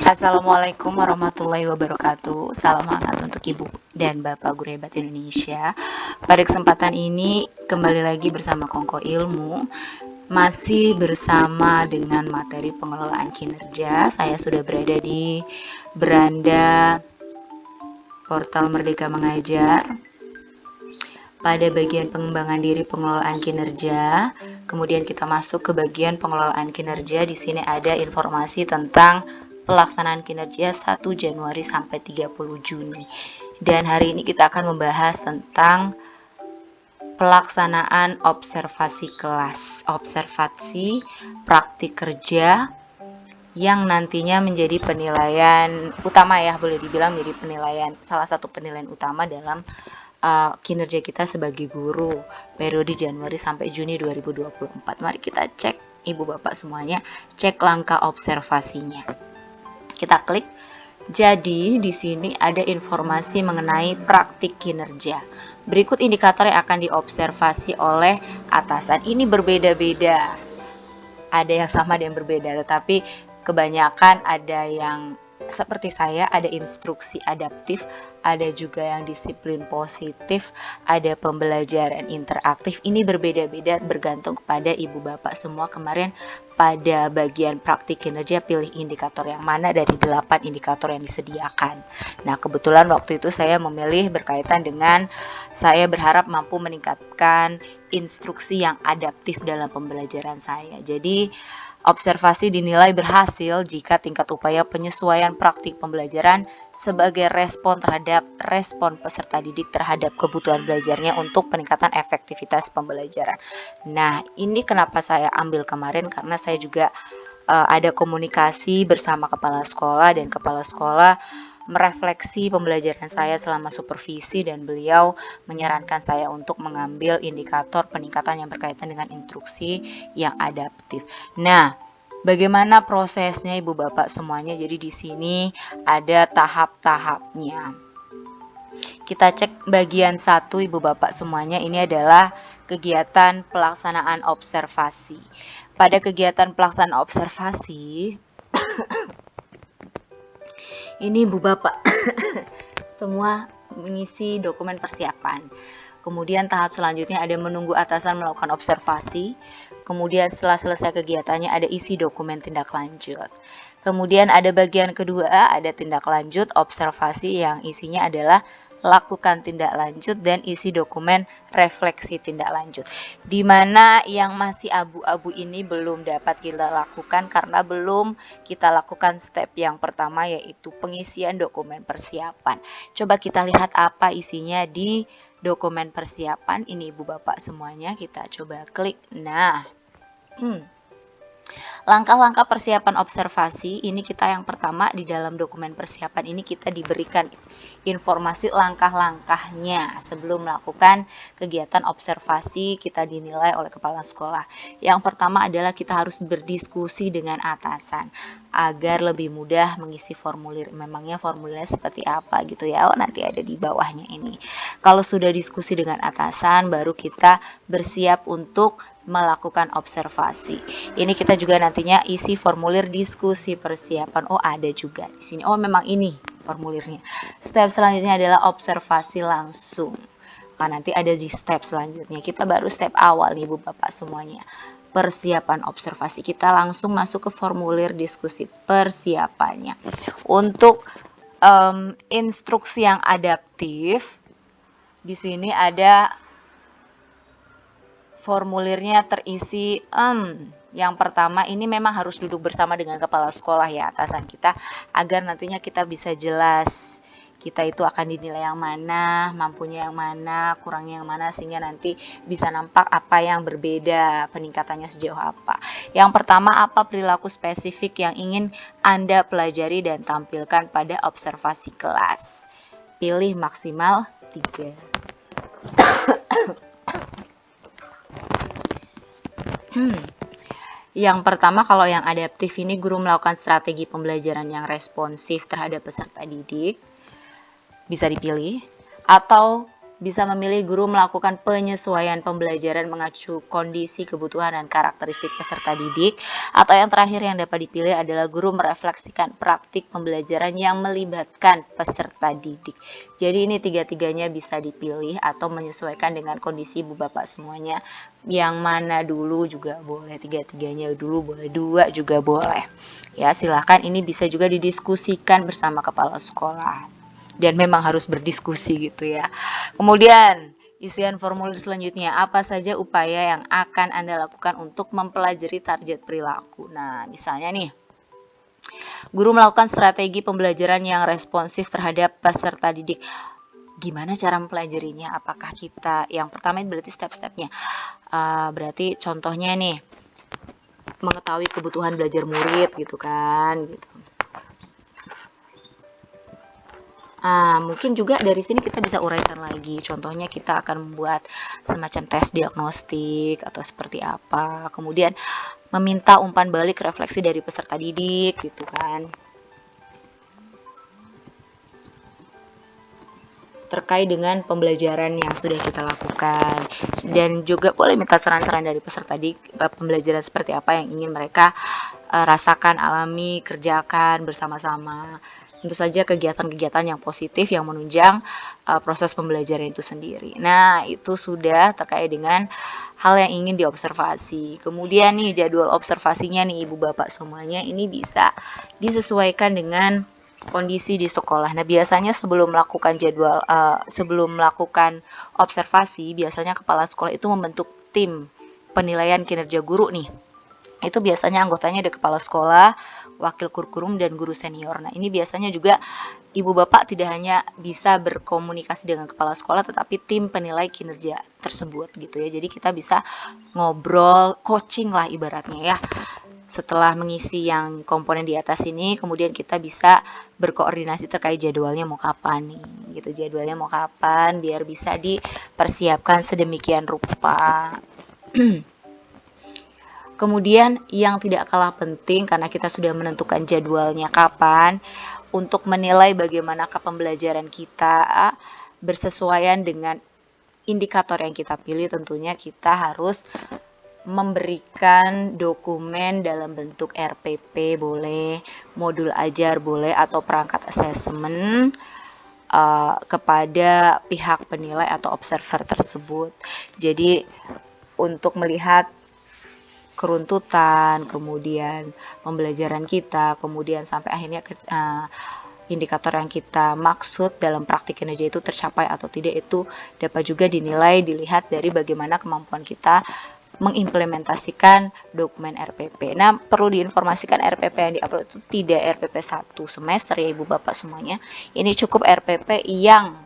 Assalamualaikum warahmatullahi wabarakatuh. Salam hangat untuk Ibu dan Bapak Guru Hebat Indonesia. Pada kesempatan ini kembali lagi bersama Kongko Ilmu. Masih bersama dengan materi pengelolaan kinerja. Saya sudah berada di beranda portal Merdeka Mengajar. Pada bagian pengembangan diri pengelolaan kinerja, kemudian kita masuk ke bagian pengelolaan kinerja. Di sini ada informasi tentang pelaksanaan kinerja 1 Januari sampai 30 Juni. Dan hari ini kita akan membahas tentang pelaksanaan observasi kelas, observasi praktik kerja yang nantinya menjadi penilaian utama ya, boleh dibilang menjadi penilaian, salah satu penilaian utama dalam kinerja kita sebagai guru periode Januari sampai Juni 2024. Mari kita cek Ibu Bapak semuanya, cek langkah observasinya. Kita klik. Jadi di sini ada informasi mengenai praktik kinerja. Berikut indikator yang akan diobservasi oleh atasan. Ini berbeda-beda. Ada yang sama, ada yang berbeda, tetapi kebanyakan ada yang seperti saya, ada instruksi adaptif, ada juga yang disiplin positif, ada pembelajaran interaktif. Ini berbeda-beda bergantung kepada Ibu Bapak semua. Kemarin pada bagian praktik kinerja pilih indikator yang mana dari 8 indikator yang disediakan. Nah, kebetulan waktu itu saya memilih berkaitan dengan saya berharap mampu meningkatkan instruksi yang adaptif dalam pembelajaran saya. Jadi observasi dinilai berhasil jika tingkat upaya penyesuaian praktik pembelajaran sebagai respon terhadap respon peserta didik terhadap kebutuhan belajarnya untuk peningkatan efektivitas pembelajaran. Nah, ini kenapa saya ambil kemarin, karena saya juga ada komunikasi bersama kepala sekolah, dan kepala sekolah merefleksi pembelajaran saya selama supervisi, dan beliau menyarankan saya untuk mengambil indikator peningkatan yang berkaitan dengan instruksi yang adaptif. Nah, bagaimana prosesnya Ibu Bapak semuanya? Jadi di sini ada tahap-tahapnya. Kita cek bagian 1 Ibu Bapak semuanya. Ini adalah kegiatan pelaksanaan observasi. Pada kegiatan pelaksanaan observasi ini Ibu Bapak semua mengisi dokumen persiapan. Kemudian tahap selanjutnya ada menunggu atasan melakukan observasi. Kemudian setelah selesai kegiatannya ada isi dokumen tindak lanjut. Kemudian ada bagian kedua, ada tindak lanjut observasi yang isinya adalah lakukan tindak lanjut dan isi dokumen refleksi tindak lanjut. Di mana yang masih abu-abu ini belum dapat kita lakukan karena belum kita lakukan step yang pertama, yaitu pengisian dokumen persiapan. Coba kita lihat apa isinya di dokumen persiapan ini Ibu Bapak semuanya. Kita coba klik. Nah, langkah-langkah persiapan observasi ini kita yang pertama di dalam dokumen persiapan ini kita diberikan informasi langkah-langkahnya sebelum melakukan kegiatan observasi kita dinilai oleh kepala sekolah. Yang pertama adalah kita harus berdiskusi dengan atasan agar lebih mudah mengisi formulir. Memangnya formulirnya seperti apa gitu ya? Oh, nanti ada di bawahnya ini. Kalau sudah diskusi dengan atasan, baru kita bersiap untuk melakukan observasi. Ini kita juga nantinya isi formulir diskusi persiapan. Oh, ada juga di sini. Oh, memang ini formulirnya. Step selanjutnya adalah observasi langsung. Nah, nanti ada di step selanjutnya. Kita baru step awal nih Ibu Bapak semuanya. Persiapan observasi, kita langsung masuk ke formulir diskusi persiapannya. Untuk instruksi yang adaptif, di sini ada formulirnya terisi. Yang pertama ini memang harus duduk bersama dengan kepala sekolah ya, atasan kita, agar nantinya kita bisa jelas kita itu akan dinilai yang mana, mampunya yang mana, kurangnya yang mana, sehingga nanti bisa nampak apa yang berbeda, peningkatannya sejauh apa. Yang pertama, apa perilaku spesifik yang ingin Anda pelajari dan tampilkan pada observasi kelas. Pilih maksimal 3. Yang pertama, kalau yang adaptif ini guru melakukan strategi pembelajaran yang responsif terhadap peserta didik, bisa dipilih. Atau bisa memilih guru melakukan penyesuaian pembelajaran mengacu kondisi, kebutuhan, dan karakteristik peserta didik. Atau yang terakhir yang dapat dipilih adalah guru merefleksikan praktik pembelajaran yang melibatkan peserta didik. Jadi ini tiga-tiganya bisa dipilih atau menyesuaikan dengan kondisi ibu bapak semuanya. Yang mana dulu juga boleh, tiga-tiganya dulu boleh, dua juga boleh. Ya silahkan, ini bisa juga didiskusikan bersama kepala sekolah. Dan memang harus berdiskusi gitu ya. Kemudian isian formulir selanjutnya, apa saja upaya yang akan Anda lakukan untuk mempelajari target perilaku. Nah, misalnya nih, guru melakukan strategi pembelajaran yang responsif terhadap peserta didik. Gimana cara mempelajarinya? Apakah kita, yang pertama berarti step-stepnya. Berarti contohnya nih, mengetahui kebutuhan belajar murid gitu kan, gitu. Mungkin juga dari sini kita bisa uraikan lagi. Contohnya kita akan membuat semacam tes diagnostik atau seperti apa. Kemudian meminta umpan balik refleksi dari peserta didik gitu kan. Terkait dengan pembelajaran yang sudah kita lakukan. Dan juga boleh minta saran-saran dari peserta didik, pembelajaran seperti apa yang ingin mereka rasakan, alami, kerjakan bersama-sama. Tentu saja kegiatan-kegiatan yang positif yang menunjang proses pembelajaran itu sendiri. Nah, itu sudah terkait dengan hal yang ingin diobservasi. Kemudian nih jadwal observasinya nih ibu bapak semuanya ini bisa disesuaikan dengan kondisi di sekolah. Nah, biasanya sebelum melakukan observasi, biasanya kepala sekolah itu membentuk tim penilaian kinerja guru nih. Itu biasanya anggotanya ada kepala sekolah, wakil kurikulum, dan guru senior. Nah, ini biasanya juga ibu bapak tidak hanya bisa berkomunikasi dengan kepala sekolah, tetapi tim penilai kinerja tersebut gitu ya. Jadi kita bisa ngobrol, coaching lah ibaratnya ya. Setelah mengisi yang komponen di atas ini, kemudian kita bisa berkoordinasi terkait jadwalnya mau kapan nih, gitu. Jadwalnya mau kapan biar bisa dipersiapkan sedemikian rupa. Kemudian yang tidak kalah penting karena kita sudah menentukan jadwalnya kapan, untuk menilai bagaimana pembelajaran kita bersesuaian dengan indikator yang kita pilih, tentunya kita harus memberikan dokumen dalam bentuk RPP boleh, modul ajar boleh, atau perangkat asesmen kepada pihak penilai atau observer tersebut. Jadi untuk melihat keruntutan, kemudian pembelajaran kita, kemudian sampai akhirnya indikator yang kita maksud dalam praktik kinerja itu tercapai atau tidak, itu dapat juga dinilai, dilihat dari bagaimana kemampuan kita mengimplementasikan dokumen RPP. Nah, perlu diinformasikan RPP yang diupload itu tidak RPP 1 semester ya Ibu Bapak semuanya. Ini cukup RPP yang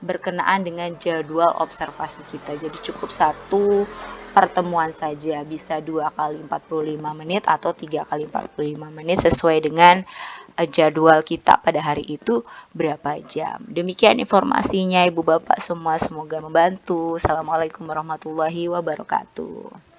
berkenaan dengan jadwal observasi kita. Jadi cukup satu pertemuan saja, bisa 2 kali 45 menit atau 3 kali 45 menit sesuai dengan jadwal kita pada hari itu berapa jam. Demikian informasinya Ibu Bapak semua, semoga membantu. Assalamualaikum warahmatullahi wabarakatuh.